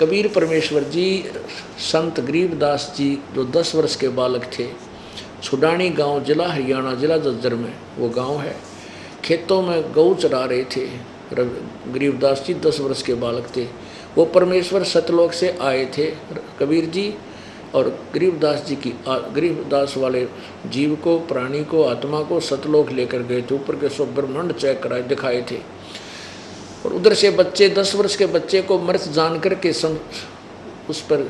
कबीर परमेश्वर जी संत गरीबदास जी जो 10 वर्ष के बालक थे, छुडानी गांव जिला हरियाणा जिला झज्जर में वो गांव है, खेतों में गऊ चरा रहे थे। गरीबदास जी 10 वर्ष के बालक थे। वो परमेश्वर सतलोक से आए थे कबीर जी, और गरीबदास जी की गरीबदास वाले जीव को, प्राणी को, आत्मा को सतलोक लेकर गए थे। ऊपर के सब ब्रह्मांड चेक कराए दिखाए थे। और उधर से बच्चे 10 वर्ष के बच्चे को मृत जान करके उस पर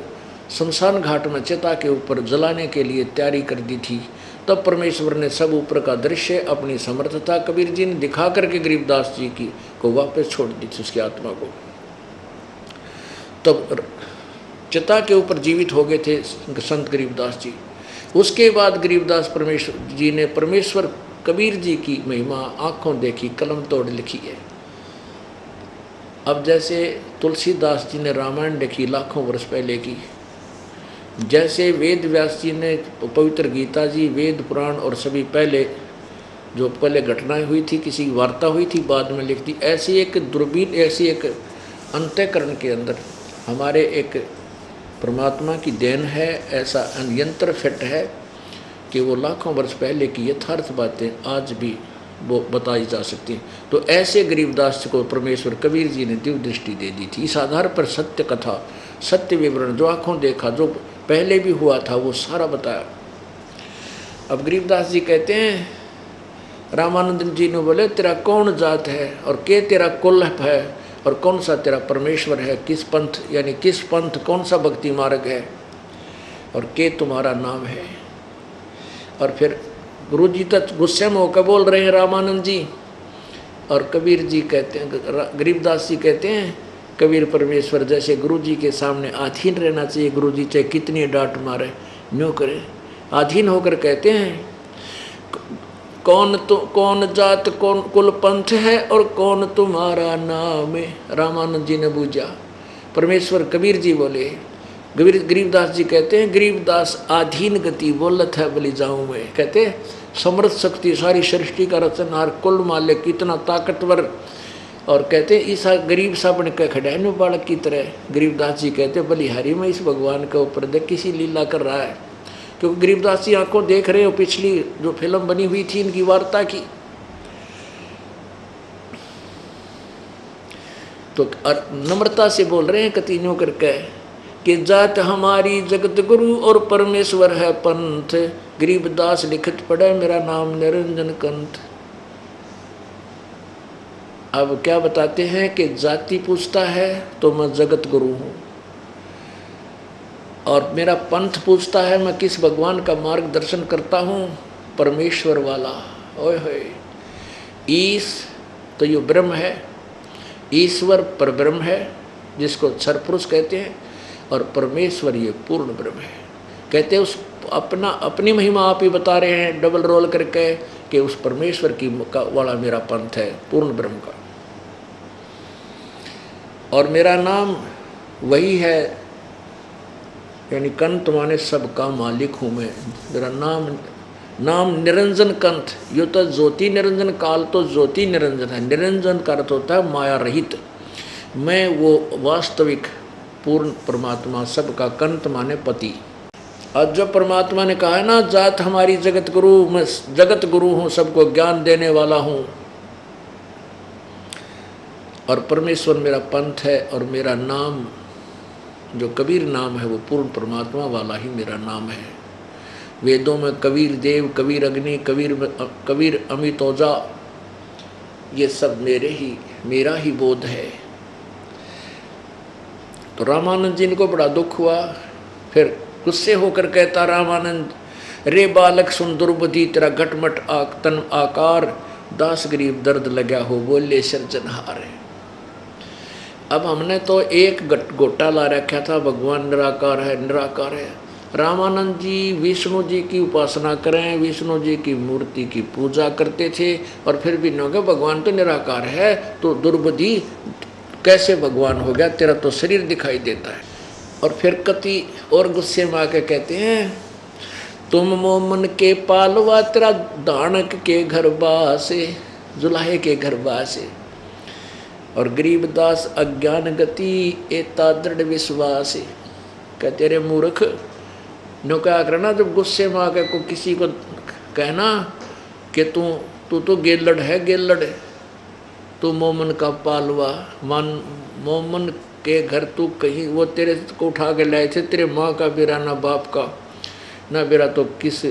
शमशान घाट में चिता के ऊपर जलाने के लिए तैयारी कर दी थी। तब परमेश्वर ने सब ऊपर का दृश्य अपनी समर्थता कबीर जी ने दिखा करके गरीबदास जी की को वापस छोड़ दी थी, उसकी आत्मा को। तब चिता के ऊपर जीवित हो गए थे संत गरीबदास जी। उसके बाद गरीबदास परमेश्वर जी ने परमेश्वर कबीर जी की महिमा आंखों देखी, कलम तोड़ लिखी है। अब जैसे तुलसीदास जी ने रामायण लिखी लाखों वर्ष पहले की, जैसे वेद व्यास जी ने पवित्र गीता जी, वेद पुराण और सभी पहले जो पहले घटनाएं हुई थी, किसी वार्ता हुई थी बाद में लिख दी, ऐसी एक दूरबीन, ऐसी एक अंतःकरण के अंदर हमारे एक परमात्मा की देन है, ऐसा यंत्र फिट है कि वो लाखों वर्ष पहले की यथार्थ बातें आज भी वो बताई जा सकती हैं। तो ऐसे गरीबदास को परमेश्वर कबीर जी ने दिव्य दृष्टि दे दी थी। इस आधार पर सत्य कथा, सत्य विवरण जो आँखों देखा, जो पहले भी हुआ था, वो सारा बताया। अब गरीबदास जी कहते हैं, रामानंद जी ने बोले तेरा कौन जात है और के तेरा कुल है और कौन सा तेरा परमेश्वर है, किस पंथ यानी किस पंथ, कौन सा भक्ति मार्ग है और के तुम्हारा नाम है। और फिर गुरु जी तक गुस्से में होकर बोल रहे हैं रामानंद जी, और कबीर जी कहते हैं, गरीबदास जी कहते हैं कबीर परमेश्वर जैसे गुरु जी के सामने अधीन रहना चाहिए। गुरु जी चाहे कितनी डांट मारे न्यों करे, अधीन होकर कहते हैं कौन जात कौन कुल पंथ है और कौन तुम्हारा नाम है। रामानंद जी ने पूछा, परमेश्वर कबीर जी बोले, गरीबदास जी कहते हैं गरीबदास आधीन गति बोलत है बलि जाऊं में। कहते समर्थ शक्ति सारी सृष्टि का रचनहार कुल मालिक कितना ताकतवर, और कहते ईसा गरीब सा बन के खड़े बालक की तरह। गरीबदास जी कहते बलिहारी में इस भगवान के ऊपर देख किसी लीला कर रहा है, क्योंकि गरीबदास जी आंखों देख रहे हो पिछली जो फिल्म बनी हुई थी इनकी वार्ता की। तो नम्रता से बोल रहे हैं कतीनों करके कि जात हमारी जगत गुरु और परमेश्वर है पंथ, गरीबदास लिखत पड़े मेरा नाम निरंजन कंठ। अब क्या बताते हैं कि जाति पूछता है तो मैं जगत गुरु हूँ, और मेरा पंथ पूछता है मैं किस भगवान का मार्गदर्शन करता हूँ, परमेश्वर वाला। ओए होए, ईश तो ये ब्रह्म है, ईश्वर पर ब्रह्म है जिसको क्षर पुरुष कहते हैं, और परमेश्वर ये पूर्ण ब्रह्म है। कहते हैं उस अपनी महिमा आप ही बता रहे हैं डबल रोल करके कि उस परमेश्वर की वाला मेरा पंथ है पूर्ण ब्रह्म का, और मेरा नाम वही है, यानी कंठ माने सबका मालिक हूँ मैं। मेरा नाम निरंजन कंठ। यो तो ज्योति निरंजन, काल तो ज्योति निरंजन है। निरंजन का अर्थ होता है माया रहित। मैं वो वास्तविक पूर्ण परमात्मा, सबका कंठ माने पति। आज जो परमात्मा ने कहा है ना, जात हमारी जगत गुरु, मैं जगत गुरु हूँ, सबको ज्ञान देने वाला हूँ, और परमेश्वर मेरा पंथ है, और मेरा नाम जो कबीर नाम है वो पूर्ण परमात्मा वाला ही मेरा नाम है। वेदों में कबीर देव, कबीर अग्नि, कबीर अमितोजा, ये सब मेरा ही बोध है। तो रामानंद जी को बड़ा दुख हुआ। फिर गुस्से होकर कहता रामानंद, रे बालक सुन दुर्बुद्धि तेरा घटमट तन आकार, दास गरीब दर्द लगा हो बोले सृजनहार है। अब हमने तो एक गोटा ला रखा था भगवान निराकार है, निराकार है। रामानंद जी विष्णु जी की उपासना करें, विष्णु जी की मूर्ति की पूजा करते थे, और फिर भी न भगवान तो निराकार है, तो दुर्बुद्धि कैसे भगवान हो गया, तेरा तो शरीर दिखाई देता है। और फिर कति और गुस्से में आके कहते हैं, तुम मोमन के पालवा तेरा दानक के घर बासे, जुलाहे के घर बासे। और गरीबदास अज्ञान गति एता दृढ़ विश्वास। कहते रे मूर्ख, नो क्या करना जब गुस्से में आकर को किसी को कहना कि तू तो गेलड़ है, गेलड़, तू मोमन का पालवा, मोमन के घर तू कहीं, वो तेरे को उठा के लाए थे, तेरे माँ का बेरा ना बाप का ना बेरा, तो किस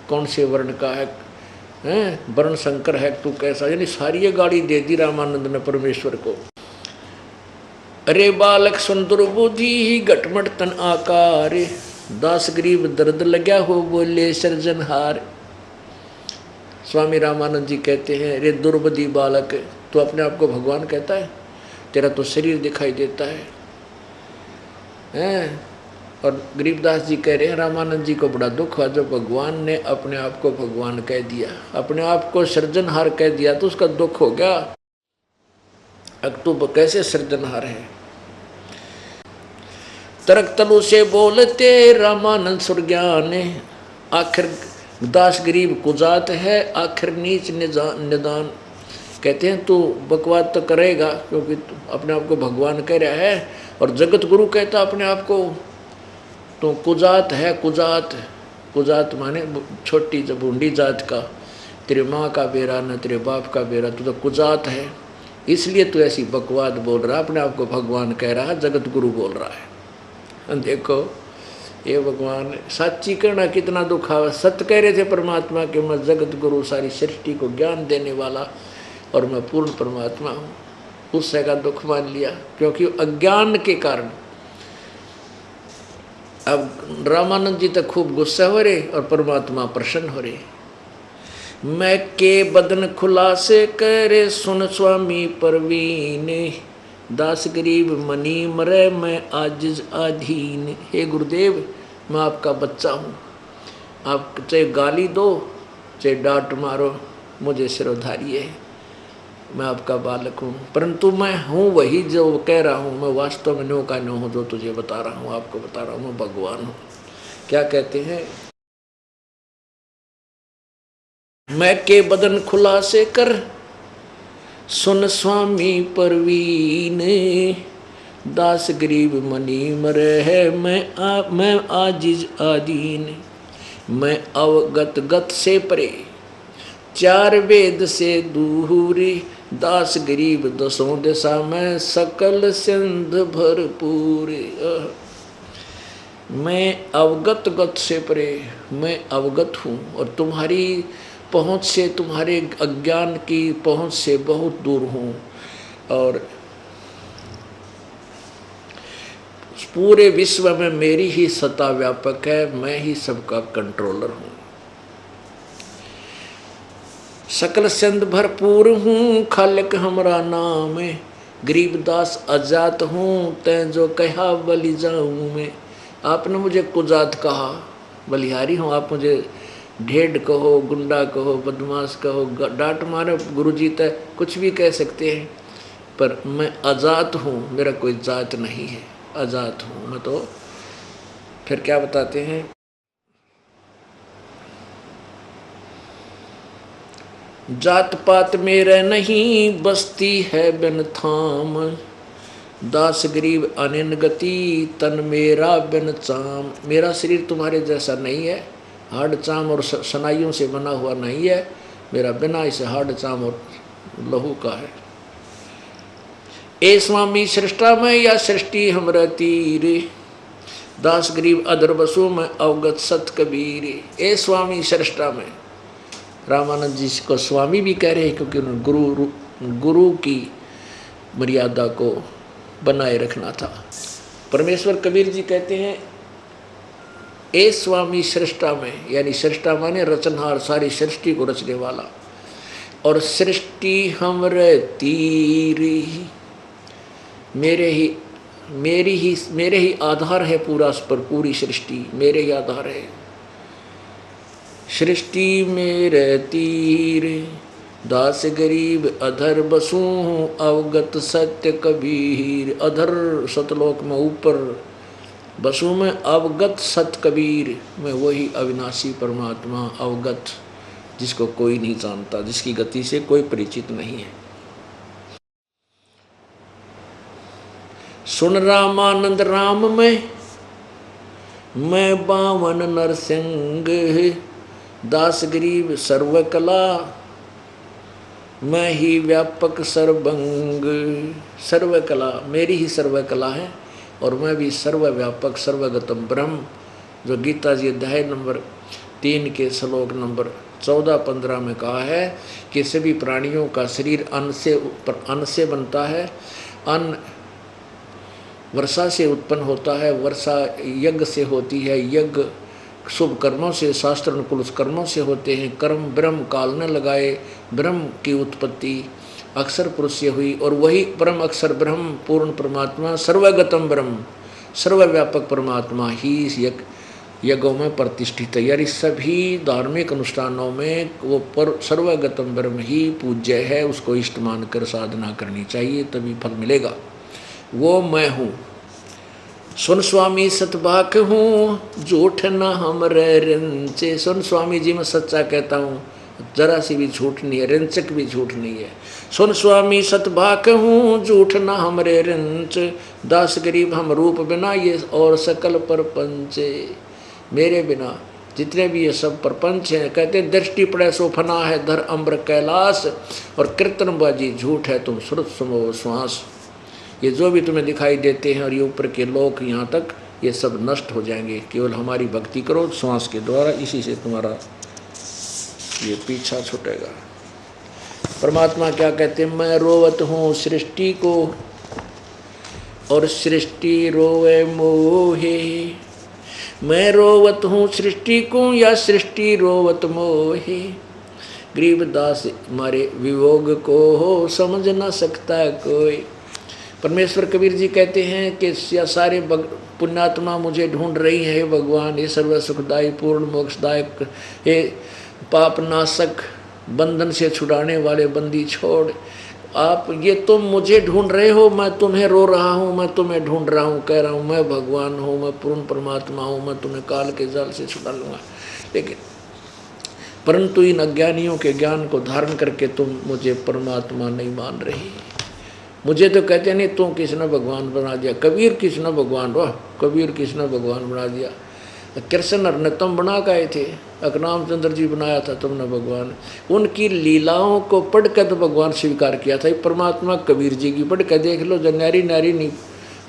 कौन से वर्ण का है, वर्ण शंकर है, तू कैसा, यानी सारी ये गाड़ी दे दी रामानंद ने परमेश्वर को। अरे बालक सुंदर बुद्धि ही घटमट तन आकार, दास गरीब दर्द लग्या हो बोले सृजनहार। स्वामी रामानंद जी कहते हैं, रे दुर्बुद्धि बालक, तू अपने आप को भगवान कहता है, तेरा तो शरीर दिखाई देता है। और गरीबदास जी कह रहे हैं रामानंद जी को बड़ा दुख हुआ जब भगवान ने अपने आप को भगवान कह दिया, अपने आप को सृजनहार कह दिया, तो उसका दुख हो गया। अब तू कैसे सृजनहार है। तर्क तलु से बोलते रामानंद सुरज्ञान, आखिर दास गरीब कुजात है, आखिर नीच निदान। कहते हैं तू बकवाद तो करेगा क्योंकि तू अपने आप को भगवान कह रहा है, और जगत गुरु कहता अपने आप को तो कुजात है। कुजात माने छोटी बूंदी जात का, तेरे माँ का बेरा न तेरे बाप का बेरा, तू तो कुजात है, इसलिए तू ऐसी बकवाद बोल रहा, अपने आप को भगवान कह रहा है, जगत गुरु बोल रहा है। देखो ये भगवान सच्ची कहना कितना दुख आवा। सत्य कह रहे थे परमात्मा कि मैं जगत गुरु, सारी सृष्टि को ज्ञान देने वाला, और मैं पूर्ण परमात्मा हूँ, उससे का दुख मान लिया क्योंकि अज्ञान के कारण। अब रामानंद जी तक खूब गुस्सा हो रहे और परमात्मा प्रसन्न हो रहे। मैं के बदन खुलासे करे सुन स्वामी परवीन, दास गरीब मनी मरे मैं आजिज आधीन। हे गुरुदेव, मैं आपका बच्चा हूँ, आप चाहे गाली दो चाहे डांट मारो, मुझे सिरोधारी है, मैं आपका बालक हूँ, परंतु मैं हूँ वही जो कह रहा हूँ, मैं वास्तव में नो का नो हूँ, जो तुझे बता रहा हूँ, आपको बता रहा हूँ, मैं भगवान हूँ। क्या कहते हैं, मैं के बदन खुलासे कर सुन स्वामी परवीन, दास गरीब मनी मरे है मैं आजिज आदीन। मैं अवगत गत से परे चार वेद से दूरी, दास गरीब दसों दिशा में सकल सिंध भरपूर। मैं अवगत गत से परे, मैं अवगत हूँ और तुम्हारी पहुँच से, तुम्हारे अज्ञान की पहुँच से बहुत दूर हूँ, और पूरे विश्व में मेरी ही सत्ता व्यापक है, मैं ही सबका कंट्रोलर हूँ। सकल सिंध भरपूर हूँ, खालिक हमरा नाम, गरीबदास अजात हूँ, तै जो कहा बलि जाऊँ मैं। आपने मुझे कुजात कहा, बलिहारी हूँ, आप मुझे ढेड कहो, गुंडा कहो, बदमाश कहो, डांट मारो, गुरुजी तक कुछ भी कह सकते हैं, पर मैं अजात हूँ, मेरा कोई जात नहीं है, अजात हूँ मैं। तो फिर क्या बताते हैं, जात पात मेरे नहीं बसती है बिन थाम, दास गरीब अनिन गति तन मेरा बिन चाम। मेरा शरीर तुम्हारे जैसा नहीं है, हाड़ चाम और सनाइयों से बना हुआ नहीं है, मेरा बिना इसे हाड़ चाम और लहू का है। ए स्वामी सृष्टा में या सृष्टि हमरा तीर, दास गरीब अधर बसु में अवगत सत कबीर। ए स्वामी सृष्टा में, रामानंद जी को स्वामी भी कह रहे हैं क्योंकि उन्होंने गुरु की मर्यादा को बनाए रखना था। परमेश्वर कबीर जी कहते हैं, ए स्वामी सृष्टा में, यानी सृष्टा माने रचनहार, सारी सृष्टि को रचने वाला, और सृष्टि हमरे तीर, मेरे ही आधार है पूरा, पर पूरी सृष्टि मेरे ही आधार है। सृष्टि मेरे तीर, दास गरीब अधर बसू अवगत सत्य कबीर। अधर सतलोक में ऊपर, बसू में अवगत सत कबीर, में वही अविनाशी परमात्मा अवगत, जिसको कोई नहीं जानता, जिसकी गति से कोई परिचित नहीं है। सुन रामानंद राम में मैं बावन नरसिंह, दास गरीब सर्वकला मैं ही व्यापक सर्वंग। सर्वकला मेरी ही सर्वकला है और मैं भी सर्वव्यापक सर्वगतम ब्रह्म, जो गीता जी अध्याय नंबर 3 के श्लोक नंबर 14-15 में कहा है कि सभी प्राणियों का शरीर अन्न से बनता है, अन्न वर्षा से उत्पन्न होता है, वर्षा यज्ञ से होती है, यज्ञ शुभ कर्मों से, शास्त्र अनुकूल कर्मों से होते हैं, कर्म ब्रह्म काल न लगाए, ब्रह्म की उत्पत्ति अक्षर पुरुष से हुई और वही परम अक्षर ब्रह्म पूर्ण परमात्मा सर्वगतम ब्रह्म सर्वव्यापक परमात्मा ही यज्ञों में प्रतिष्ठित है। यानी सभी धार्मिक अनुष्ठानों में वो सर्वगतम ब्रह्म ही पूज्य है, उसको इष्ट मानकर साधना करनी चाहिए, तभी फल मिलेगा। वो मैं हूँ। सुन स्वामी सतबाक हूँ, झूठ न हमरे रिंचे। सुन स्वामी जी मैं सच्चा कहता हूँ, जरा सी भी झूठ नहीं है, रिंचक भी झूठ नहीं है। सुन स्वामी सतबाक हूँ, झूठ न हमरे रिंच, दास गरीब हम रूप बिना ये और सकल परपंचे। मेरे बिना जितने भी ये सब प्रपंच हैं, कहते दृष्टि पड़े सो फना है धर अम्र कैलाश, और कीर्तनबाजी झूठ है तुम श्रुत सुनो श्वास। ये जो भी तुम्हें दिखाई देते हैं और ये ऊपर के लोक यहाँ तक, ये सब नष्ट हो जाएंगे। केवल हमारी भक्ति करो श्वास के द्वारा, इसी से तुम्हारा ये पीछा छूटेगा। परमात्मा क्या कहते हैं, मैं रोवत हूँ सृष्टि को और सृष्टि रोवे मोहे। मैं रोवत हूँ सृष्टि को या सृष्टि रोवत मोहे। गरीबदास मारे वियोग को हो समझ न सकता कोई। परमेश्वर कबीर जी कहते हैं कि सारे पुण्यात्मा मुझे ढूंढ रही है, भगवान ये सर्व सुखदायी पूर्ण मोक्षदायक, हे पाप नाशक, बंधन से छुड़ाने वाले बंदी छोड़, आप ये तुम मुझे ढूंढ रहे हो, मैं तुम्हें रो रहा हूँ, मैं तुम्हें ढूंढ रहा हूँ, कह रहा हूँ मैं भगवान हूँ, मैं पूर्ण परमात्मा हूँ, मैं तुम्हें काल के जाल से छुड़ा लूँगा। लेकिन परंतु इन अज्ञानियों के ज्ञान को धारण करके तुम मुझे परमात्मा नहीं मान रही। मुझे तो कहते नहीं तू किसने भगवान बना दिया, कबीर किसने भगवान, वाह कबीर किसने भगवान बना दिया, कृष्ण ने तुम बना गए थे, अकनाम चंद्र जी बनाया था तुमने भगवान। उनकी लीलाओं को पढ़कर तो भगवान स्वीकार किया था। परमात्मा कबीर जी की पढ़ कर देख लो, जो नारी नारी नहीं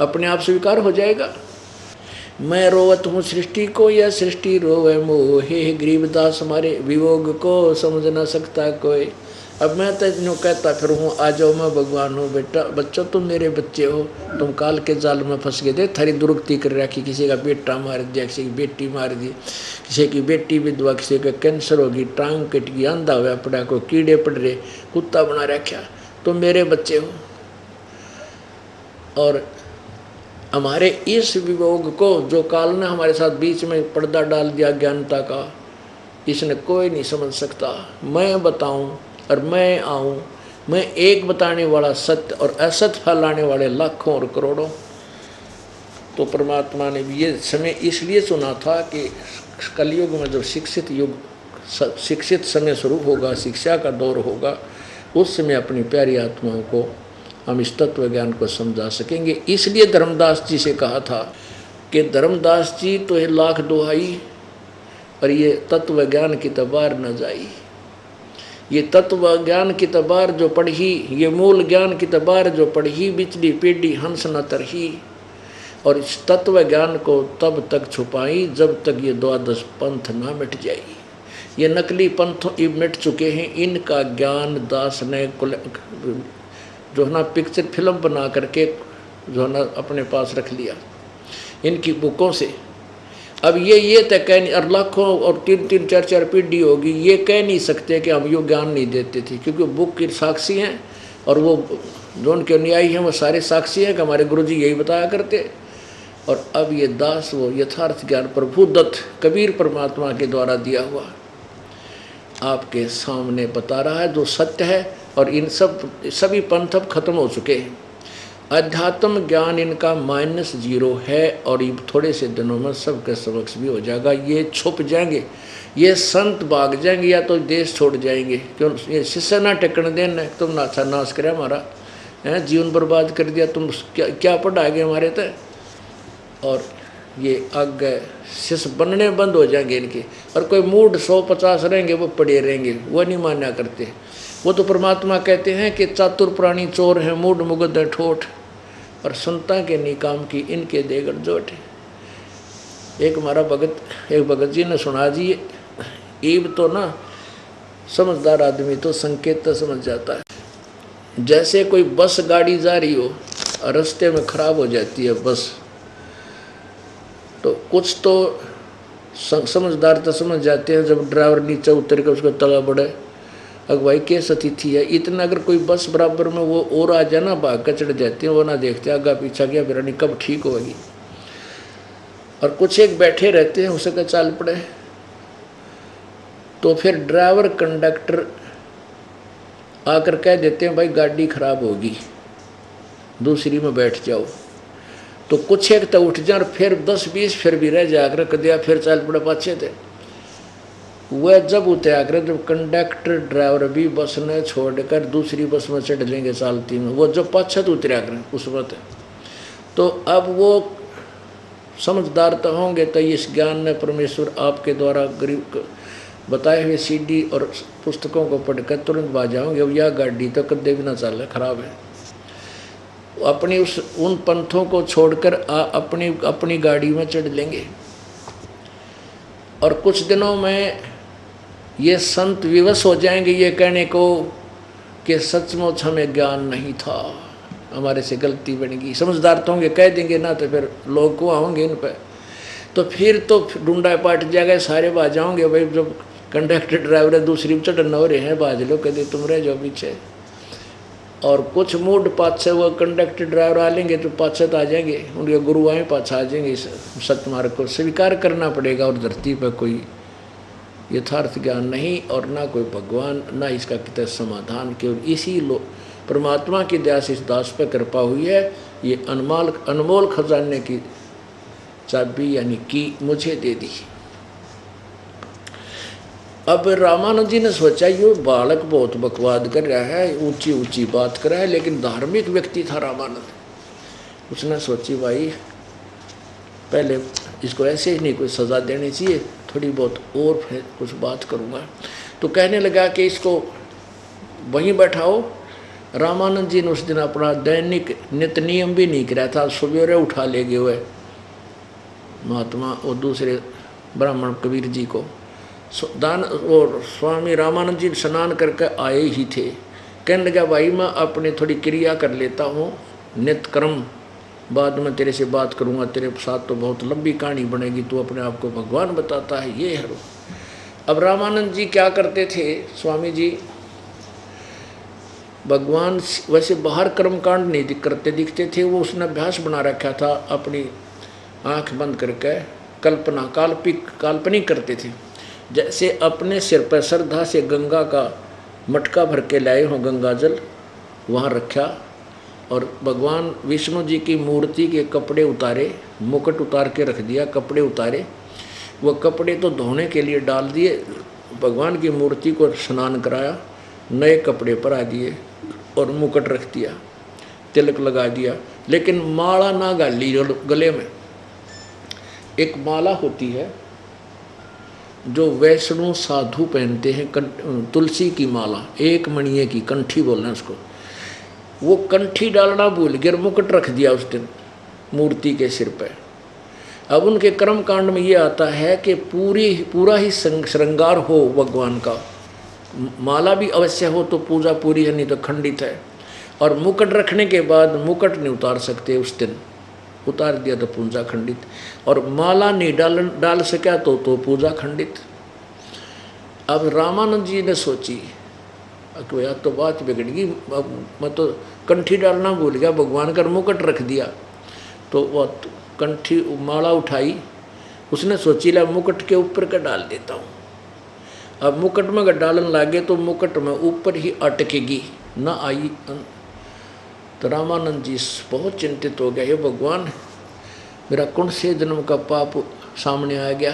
अपने आप स्वीकार हो जाएगा। मैं रोवत हूँ सृष्टि को या सृष्टि रोवे मोहे, गरीबदास हमारे वियोग को समझ न सकता कोई। अब मैं तो यूँ कहता फिर हूँ आ जाओ मैं भगवान हूँ, बेटा बच्चों तुम मेरे बच्चे हो, तुम काल के जाल में फंस गए थे, थारी दुरुक्ति कर रखी, किसी का बेटा मार दिया, किसी की बेटी मार दी, किसी की बेटी विधवा, किसी का कैंसर होगी, टांग कट गई, अंधा हुआ पड़ा, को कीड़े पड़ रहे, कुत्ता बना रखा, तुम मेरे बच्चे हो। और हमारे इस वियोग को जो काल ने हमारे साथ बीच में पर्दा डाल दिया ज्ञानता का, इसने कोई नहीं समझ सकता। मैं बताऊं और मैं आऊं, मैं एक बताने वाला सत्य और असत्य फैलाने वाले लाखों और करोड़ों। तो परमात्मा ने भी ये समय इसलिए चुना था कि कलयुग में जब शिक्षित समय शुरू होगा, शिक्षा का दौर होगा, उस समय अपनी प्यारी आत्माओं को हम इस तत्व ज्ञान को समझा सकेंगे। इसलिए धर्मदास जी से कहा था कि धर्मदास जी तो ये लाख दुहाई और ये तत्व ज्ञान की तबार न जाई। ये तत्व ज्ञान की तबार जो पढ़ी, ये मूल ज्ञान की तबार जो पढ़ी, बिचली पीढ़ी हंस न तरही। और इस तत्व ज्ञान को तब तक छुपाई जब तक ये द्वादश पंथ ना मिट जाए। ये नकली पंथ मिट चुके हैं, इनका ज्ञान दास ने जो है ना पिक्चर फिल्म बना करके जो है ना अपने पास रख लिया इनकी बुकों से। अब ये तय कह नहीं, और लाखों और 3-3 4-4 पीढ़ी होगी, ये कह नहीं सकते कि हम यो ज्ञान नहीं देते थे, क्योंकि बुक के साक्षी हैं और वो जो उनके अनुयायी हैं वो सारे साक्षी हैं कि हमारे गुरुजी यही बताया करते। और अब ये दास वो यथार्थ ज्ञान प्रभु दत्त कबीर परमात्मा के द्वारा दिया हुआ आपके सामने बता रहा है जो सत्य है। और इन सभी पंथ अब खत्म हो चुके हैं, अध्यात्म ज्ञान इनका -0 है और ये थोड़े से दिनों में सबके समक्ष भी हो जाएगा। ये छुप जाएंगे, ये संत भाग जाएंगे या तो देश छोड़ जाएंगे, क्यों ये शिष्य ना टेकन देना, तुम ना अच्छा नाश करे हमारा, हैं, जीवन बर्बाद कर दिया, तुम क्या क्या पढ़ा गए हमारे तय। और ये आगे शिष्य बनने बंद हो जाएंगे इनके, और कोई मूड 150 रहेंगे वो पड़े रहेंगे, वो नहीं मान्या करते। वो तो परमात्मा कहते हैं कि चातुर प्राणी चोर हैं, मूड मुगद है ठोठ, और संता के निकाम की इनके देगड़ जोट। एक हमारा भगत जी ने सुना जी, ईब तो ना समझदार आदमी तो संकेत तो समझ जाता है। जैसे कोई बस गाड़ी जा रही हो और रास्ते में खराब हो जाती है बस, तो कुछ तो समझदार तो समझ जाते हैं, जब ड्राइवर नीचे उतर के उसको तला बढ़े अगवाई के स्थिति है। इतना अगर कोई बस बराबर में वो और आ जाए ना, भाग कर चढ़ जाते हैं, वो ना देखते आगा पीछा क्या बिरानी कब ठीक होगी। और कुछ एक बैठे रहते हैं, उसे का चाल पड़े, तो फिर ड्राइवर कंडक्टर आकर कह देते हैं भाई गाड़ी खराब होगी, दूसरी में बैठ जाओ। तो कुछ एक तो उठ जाए और फिर 10-20 फिर भी रह जाकर रख दिया, फिर चाल पड़े पाछे थे। वह जब उतरा कर, जब कंडक्टर ड्राइवर भी बस ने छोड़कर दूसरी बस में चढ़ लेंगे चालती में, वो जब पाछे तो उतरा कर उस वक्त, तो अब वो समझदार तो होंगे, तो इस ज्ञान ने परमेश्वर आपके द्वारा गरीब बताए हुए सीडी और पुस्तकों को पढ़कर तुरंत बाज जाओगे, अब यह गाड़ी तो कदे भी ना चल, खराब है। अपनी उन पंथों को छोड़कर अपनी गाड़ी में चढ़ लेंगे। और कुछ दिनों में ये संत विवश हो जाएंगे ये कहने को कि सचमुच हमें ज्ञान नहीं था, हमारे से गलती बन गई। समझदार तो होंगे, कह देंगे ना, तो फिर लोग को आओगे इन पर, तो फिर तो ढूंढा पाट जाएगा, सारे बाज जाओगे। भाई जब कंडक्टर ड्राइवर दूसरी चढ़ना हो रहे हैं, बाज लो, कहते तुम रह जाओ पीछे। और कुछ मूड पाछे वो कंडक्टर ड्राइवर आ लेंगे तो पाछे तो आ जाएंगे, उनके गुरु आए पाछा आ जाएंगे। सत्य मार्ग को स्वीकार करना पड़ेगा। और धरती पर कोई यथार्थ ज्ञान नहीं और ना कोई भगवान, ना इसका कितना समाधान। केवल इसी परमात्मा की दया से इस दास पर कृपा हुई है। ये अनमोल खजाने की चाबी यानी की मुझे दे दी। अब रामानंद जी ने सोचा ये बालक बहुत बकवाद कर रहा है, ऊंची ऊंची बात कर रहा है, लेकिन धार्मिक व्यक्ति था रामानंद। उसने सोची भाई पहले इसको ऐसे ही नहीं कोई सज़ा देनी चाहिए, थोड़ी बहुत और फिर कुछ बात करूँगा। तो कहने लगा कि इसको वहीं बैठाओ। रामानंद जी ने उस दिन अपना दैनिक नित्य नियम भी नहीं कराया था, सवेरे उठा ले गए हुए महात्मा और दूसरे ब्राह्मण कबीर जी को दान, और स्वामी रामानंद जी स्नान करके आए ही थे। कहने लगा भाई मैं अपने थोड़ी क्रिया कर लेता हूँ, नित्य कर्म, बाद में तेरे से बात करूँगा, तेरे साथ तो बहुत लंबी कहानी बनेगी, तू अपने आप को भगवान बताता है ये है। अब रामानंद जी क्या करते थे, स्वामी जी भगवान वैसे बाहर कर्मकांड नहीं करते दिखते थे, वो उसने अभ्यास बना रखा था अपनी आँख बंद करके काल्पनिक करते थे। जैसे अपने सिर पर श्रद्धा से गंगा का मटका भर के लाए हों, गंगा जल वहाँ रखा, और भगवान विष्णु जी की मूर्ति के कपड़े उतारे, मुकुट उतार के रख दिया, कपड़े उतारे, वो कपड़े तो धोने के लिए डाल दिए, भगवान की मूर्ति को स्नान कराया, नए कपड़े पहना दिए और मुकुट रख दिया, तिलक लगा दिया, लेकिन माला ना गाली गले में। एक माला होती है जो वैष्णव साधु पहनते हैं, तुलसी की माला, एक मणिये की कंठी बोल रहे हैं उसको। वो कंठी डालना भूल गए, मुकुट रख दिया उस दिन मूर्ति के सिर पर। अब उनके कर्म कांड में ये आता है कि पूरा ही श्रृंगार हो भगवान का, माला भी अवश्य हो तो पूजा पूरी है, नहीं तो खंडित है। और मुकुट रखने के बाद मुकुट नहीं उतार सकते उस दिन, उतार दिया तो पूजा खंडित, और माला नहीं डाल सका तो पूजा खंडित। अब रामानंद जी ने सोची कि यार तो बात बिगड़ गई, मैं तो कंठी डालना भूल गया, भगवान का मुकुट रख दिया। तो वह कंठी माला उठाई, उसने सोची ला मुकुट के ऊपर का डाल देता हूँ। अब मुकुट में अगर डालन लागे तो मुकुट में ऊपर ही अटकेगी, ना आई। तो रामानंद जी बहुत चिंतित हो गया, हे भगवान मेरा कौन से जन्म का पाप सामने आ गया,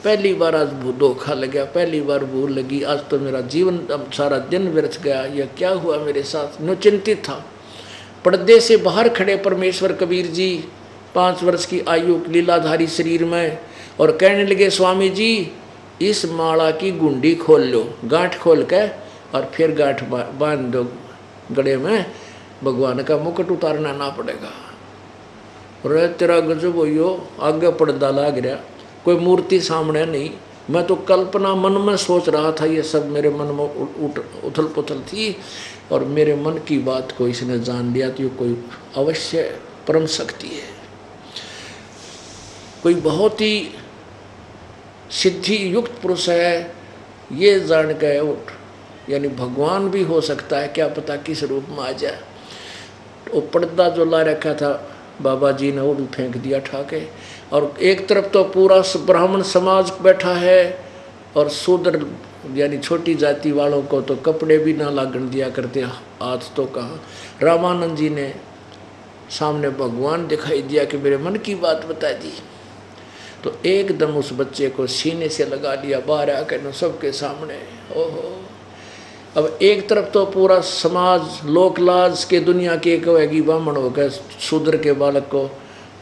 पहली बार आज धोखा लग गया, पहली बार भूल लगी, आज तो मेरा जीवन अब सारा दिन व्यर्थ गया, यह क्या हुआ मेरे साथ। नो चिंतित था। पर्दे से बाहर खड़े परमेश्वर कबीर जी 5 वर्ष की आयु लीलाधारी शरीर में, और कहने लगे स्वामी जी इस माला की गुंडी खोल लो, गांठ खोल के और फिर गांठ बांध दो गले में, भगवान का मुकुट उतारना ना पड़ेगा। रे तेरा गजब हो, आगे पर्दा लाग रहा, कोई मूर्ति सामने नहीं, मैं तो कल्पना मन में सोच रहा था, ये सब मेरे मन में उथल पुथल थी, और मेरे मन की बात को इसने जान लिया तो ये कोई अवश्य परम शक्ति है, कोई बहुत ही सिद्धि युक्त पुरुष है, ये जान के उठ, यानी भगवान भी हो सकता है, क्या पता किस रूप में आ जाए। वो पर्दा जो ला रखा था बाबा जी ने वो भी फेंक दिया ठाके, और एक तरफ तो पूरा ब्राह्मण समाज बैठा है, और शूद्र यानी छोटी जाति वालों को तो कपड़े भी ना लागण दिया करते, हाथ तो कहाँ। रामानंद जी ने सामने भगवान दिखाई दिया कि मेरे मन की बात बता दी, तो एकदम उस बच्चे को सीने से लगा लिया, बाहर आकर सबके सामने। ओहो, अब एक तरफ तो पूरा समाज लोकलाज के दुनिया के कहेगी ब्राह्मण होकर शूद्र के बालक को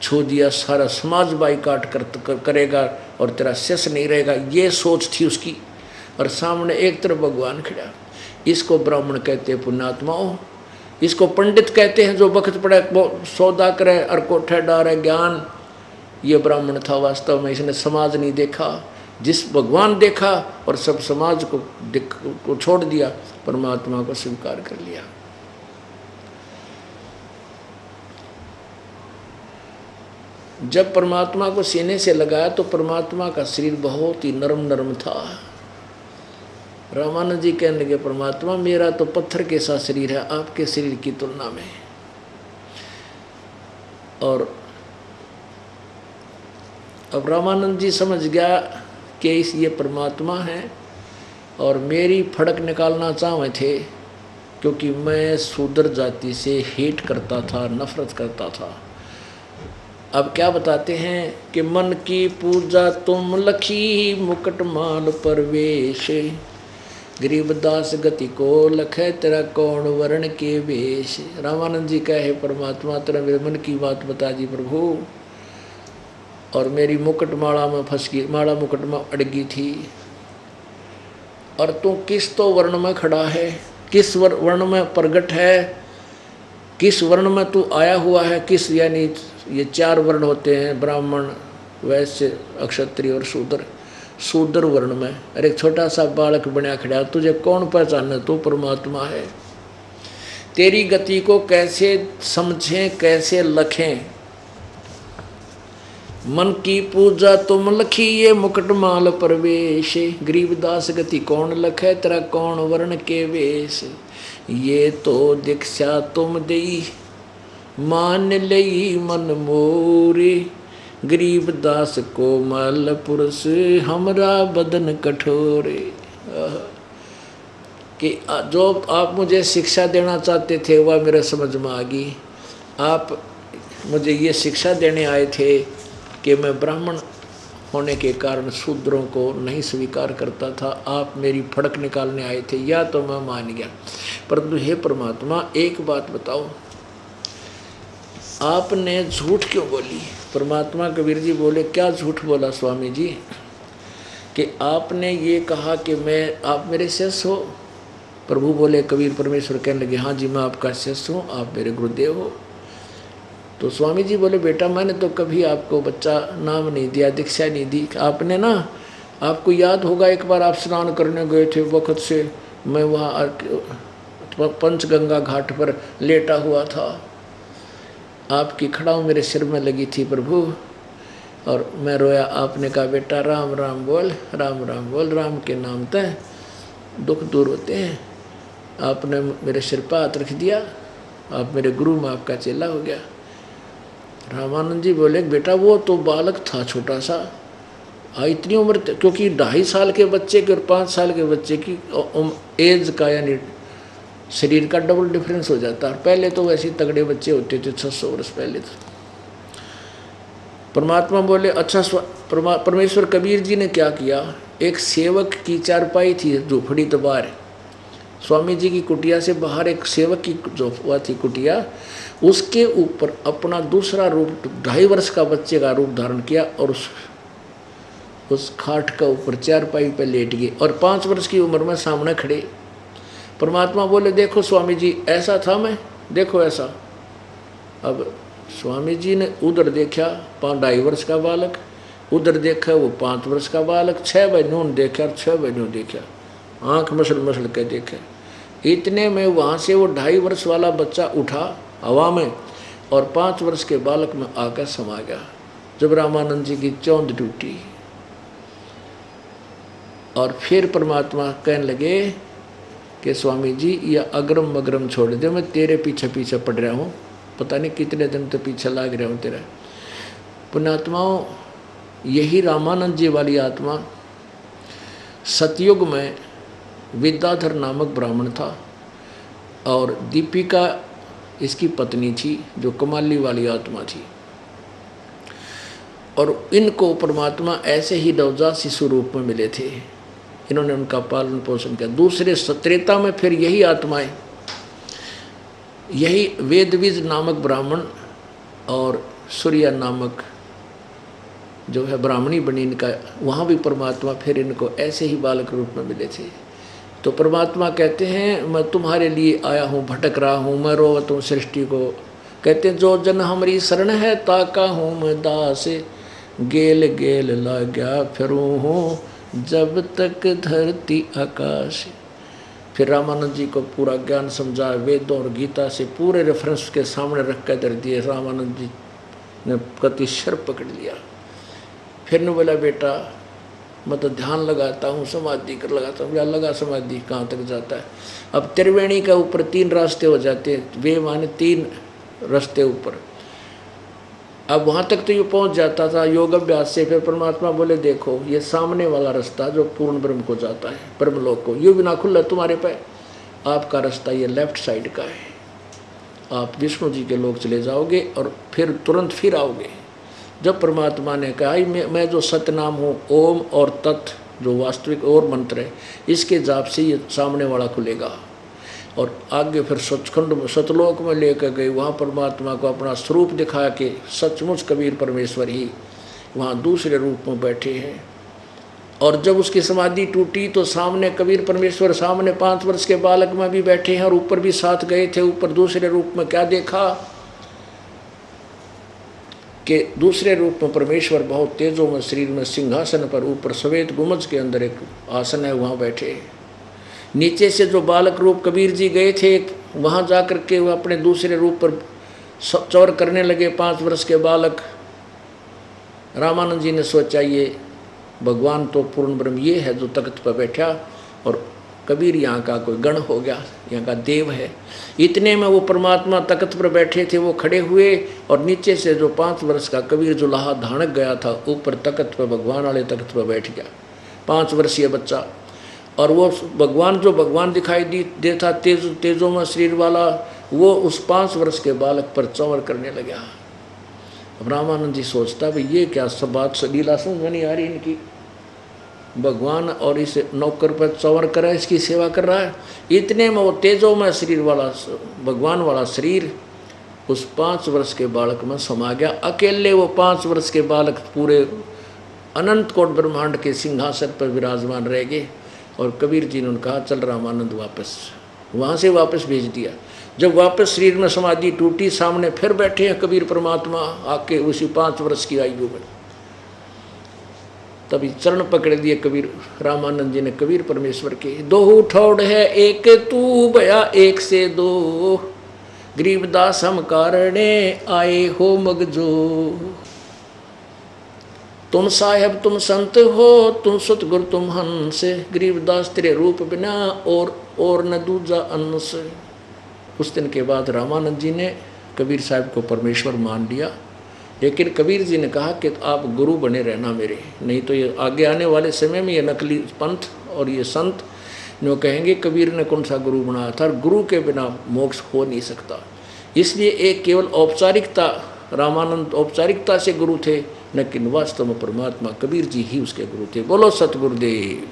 छू दिया, सारा समाज बाइकाट करेगा और तेरा शेष नहीं रहेगा, ये सोच थी उसकी। और सामने एक तरफ भगवान खड़ा। इसको ब्राह्मण कहते हैं पुण्यात्माओं, इसको पंडित कहते हैं जो वक्त पड़े सौदा करे और कोठे डारे ज्ञान। ये ब्राह्मण था वास्तव में, इसने समाज नहीं देखा, जिस भगवान देखा और सब समाज को छोड़ दिया, परमात्मा को स्वीकार कर लिया। जब परमात्मा को सीने से लगाया तो परमात्मा का शरीर बहुत ही नरम नरम था। रामानंद जी कहने लगे परमात्मा मेरा तो पत्थर के सा शरीर है आपके शरीर की तुलना में, और अब रामानंद जी समझ गया कि ये परमात्मा है और मेरी फड़क निकालना चाहे थे, क्योंकि मैं शूद्र जाति से हेट करता था, नफरत करता था। अब क्या बताते हैं कि मन की पूजा तुम लखी मुकुट माल परवेश, गरीबदास गति को लखे तेरा कौन वर्ण के वेश। रामानंद जी कहे परमात्मा तेरा मेरे मन की बात बता दी प्रभु, और मेरी मुकुट माला में फंस गई, माला मुकुट में अड़गी थी, और तू किस तो वर्ण में खड़ा है, किस वर्ण में प्रगट है, किस वर्ण में तू आया हुआ है, किस यानी ये 4 वर्ण होते हैं ब्राह्मण वैश्य क्षत्रिय और शूद्र। शूद्र वर्ण में अरे छोटा सा बालक बना खड़ा, तुझे कौन पहचाने, तू परमात्मा है। तेरी गति को कैसे समझें कैसे लखें, मन की पूजा तुम लखी ये मुकुट माल परवेश, गरीबदास गति कौन लखे तेरा कौन वर्ण के वेश। ये तो दीक्षा तुम दई मान लई मन मोरे, गरीबदास कोमल पुरुष हमरा बदन कठोरे। कि जो आप मुझे शिक्षा देना चाहते थे वह मेरे समझ में आ गई। आप मुझे ये शिक्षा देने आए थे कि मैं ब्राह्मण होने के कारण शूद्रों को नहीं स्वीकार करता था, आप मेरी फड़क निकालने आए थे, या तो मैं मान गया। परंतु हे परमात्मा एक बात बताओ, आपने झूठ क्यों बोली। परमात्मा कबीर जी बोले क्या झूठ बोला स्वामी जी, कि आपने ये कहा कि आप मेरे शिष्य हो। प्रभु बोले कबीर परमेश्वर कहने लगे हाँ जी मैं आपका शिष्य हूँ, आप मेरे गुरुदेव हो। तो स्वामी जी बोले बेटा मैंने तो कभी आपको बच्चा नाम नहीं दिया, दीक्षा नहीं दी। आपने ना, आपको याद होगा एक बार आप स्नान करने गए थे, वक्त से मैं वहाँ पंचगंगा घाट पर लेटा हुआ था, आपकी खड़ाऊ मेरे सिर में लगी थी प्रभु, और मैं रोया। आपने कहा बेटा राम राम बोल, राम राम बोल, राम के नाम तय दुख दूर होते हैं। आपने मेरे सिर पर हाथ रख दिया, आप मेरे गुरु में आपका चेला हो गया। रामानंद जी बोले बेटा वो तो बालक था छोटा सा, इतनी उम्र, क्योंकि 2.5 साल के बच्चे की और 5 साल के बच्चे की एज का यानी शरीर का डबल डिफरेंस हो जाता है। पहले तो वैसे तगड़े बच्चे होते थे 600 वर्ष पहले। तो परमात्मा बोले अच्छा परमेश्वर कबीर जी ने क्या किया, एक सेवक की चारपाई थी झोपड़ी तो बाहर, स्वामी जी की कुटिया से बाहर एक सेवक की जो हुआ थी कुटिया, उसके ऊपर अपना दूसरा रूप 2.5 वर्ष का बच्चे का रूप धारण किया और उस खाट का ऊपर चारपाई पे लेट गए और 5 वर्ष की उम्र में सामने खड़े। परमात्मा बोले देखो स्वामी जी ऐसा था मैं, देखो ऐसा। अब स्वामी जी ने उधर देखा 2.5 वर्ष का बालक, उधर देखा वो 5 वर्ष का बालक, 6 बहनों ने देखा और 6 बहनों ने देखा, आँख मसल मसल के देखा। इतने में वहाँ से वो 2.5 वर्ष वाला बच्चा उठा हवा में और 5 वर्ष के बालक में आकर समा गया। जब रामानंद जी की चौंध टूटी और फिर परमात्मा कहने लगे कि स्वामी जी यह अग्रम मगरम छोड़ दे, मैं तेरे पीछे पीछे पड़ रहा हूँ, पता नहीं कितने दिन तो पीछे लाग रहा हूँ तेरा। पुण्यात्माओं, यही रामानंद जी वाली आत्मा सतयुग में विद्याधर नामक ब्राह्मण था और दीपिका इसकी पत्नी थी जो कमाली वाली आत्मा थी। और इनको परमात्मा ऐसे ही नवजात शिशु रूप में मिले थे, इन्होंने उनका पालन पोषण किया। दूसरे त्रेता में फिर यही आत्माएं, यही वेदविज नामक ब्राह्मण और सूर्या नामक जो है ब्राह्मणी बनी इनका, वहाँ भी परमात्मा फिर इनको ऐसे ही बालक रूप में मिले थे। तो परमात्मा कहते हैं मैं तुम्हारे लिए आया हूँ, भटक रहा हूँ, मैं रोवत हूँ सृष्टि को। कहते हैं जो जन हमारी शरण है ताका हूँ मैं दास, गेल गेल लाग्या फिरूँ हूँ जब तक धरती आकाश। फिर रामानंद जी को पूरा ज्ञान समझा, वेदों और गीता से पूरे रेफरेंस के सामने रख कर धर दिए। रामानंद जी ने कति शर पकड़ लिया। फिर ने बोला बेटा मैं तो ध्यान लगाता हूँ, समाधि कर लगाता हूँ। लगा समाधि कहाँ तक जाता है। अब त्रिवेणी का ऊपर 3 रास्ते हो जाते हैं, वे माने 3 रास्ते ऊपर। अब वहाँ तक तो ये पहुँच जाता था योग अभ्यास से। फिर परमात्मा बोले देखो ये सामने वाला रास्ता जो पूर्ण ब्रह्म को जाता है, ब्रह्मलोक को, ये भी ना खुला तुम्हारे पे, आपका रास्ता ये लेफ्ट साइड का है। आप विष्णु जी के लोग चले जाओगे और फिर तुरंत फिर आओगे। जब परमात्मा ने कहा मैं जो सतनाम हूँ, ओम और तत् जो वास्तविक और मंत्र है, इसके जाप से ये सामने वाला खुलेगा। और आगे फिर सचखंड में सतलोक में लेकर गए, वहाँ परमात्मा को अपना स्वरूप दिखाया कि सचमुच कबीर परमेश्वर ही वहाँ दूसरे रूप में बैठे हैं। और जब उसकी समाधि टूटी तो सामने कबीर परमेश्वर सामने 5 वर्ष के बालक में भी बैठे हैं और ऊपर भी साथ गए थे। ऊपर दूसरे रूप में क्या देखा कि दूसरे रूप में परमेश्वर बहुत तेजों में शरीर में सिंहासन पर ऊपर सफ़ेद गुंबज के अंदर एक आसन है, वहाँ बैठे। नीचे से जो बालक रूप कबीर जी गए थे वहाँ जा कर के वो अपने दूसरे रूप पर चौर करने लगे 5 वर्ष के बालक। रामानंद जी ने सोचा ये भगवान तो पूर्ण ब्रह्म ये है जो तख्त पर बैठा और कबीर यहाँ का कोई गण हो गया, यहाँ का देव है। इतने में वो परमात्मा तख्त पर बैठे थे, वो खड़े हुए और नीचे से जो 5 वर्ष का कबीर जो लाहा धानक गया था ऊपर तख्त पर, भगवान वाले तख्त पर बैठ गया 5 वर्षीय बच्चा। और वो भगवान जो भगवान दिखाई देता तेजों में शरीर वाला, वो उस 5 वर्ष के बालक पर चंवर करने लगा। अब रामानंद जी सोचता भाई ये क्या सब बात लीला समझ नहीं आ रही इनकी, भगवान और इस नौकर पर चंवर कर रहा है, इसकी सेवा कर रहा है। इतने में वो तेजों में शरीर वाला भगवान वाला शरीर उस 5 वर्ष के बालक में समा गया। अकेले वो 5 वर्ष के बालक पूरे अनंत कोट ब्रह्मांड के सिंहासन पर विराजमान रह गए। और कबीर जी ने कहा चल रामानंद वापस, वहाँ से वापस भेज दिया। जब वापस शरीर में समाधि टूटी, सामने फिर बैठे हैं कबीर परमात्मा आके उसी 5 वर्ष की आयु में। तभी चरण पकड़ दिए कबीर रामानंद जी ने कबीर परमेश्वर के। 2 ठोड़ है एक तू भया 1 से 2, गरीबदास हम कारणे आए हो मगजो। तुम साहेब तुम संत हो, तुम सतगुरु तुम हंस, गरीबदास तेरे रूप बिना और न दूजा अंश। उस दिन के बाद रामानंद जी ने कबीर साहब को परमेश्वर मान लिया। लेकिन कबीर जी ने कहा कि आप गुरु बने रहना मेरे, नहीं तो ये आगे आने वाले समय में ये नकली पंथ और ये संत जो कहेंगे कबीर ने कौन सा गुरु बनाया था। गुरु के बिना मोक्ष हो नहीं सकता। इसलिए एक केवल औपचारिकता, रामानंद औपचारिकता से गुरु थे, लेकिन वास्तव में परमात्मा कबीर जी ही उसके गुरु थे। बोलो सतगुरुदेव।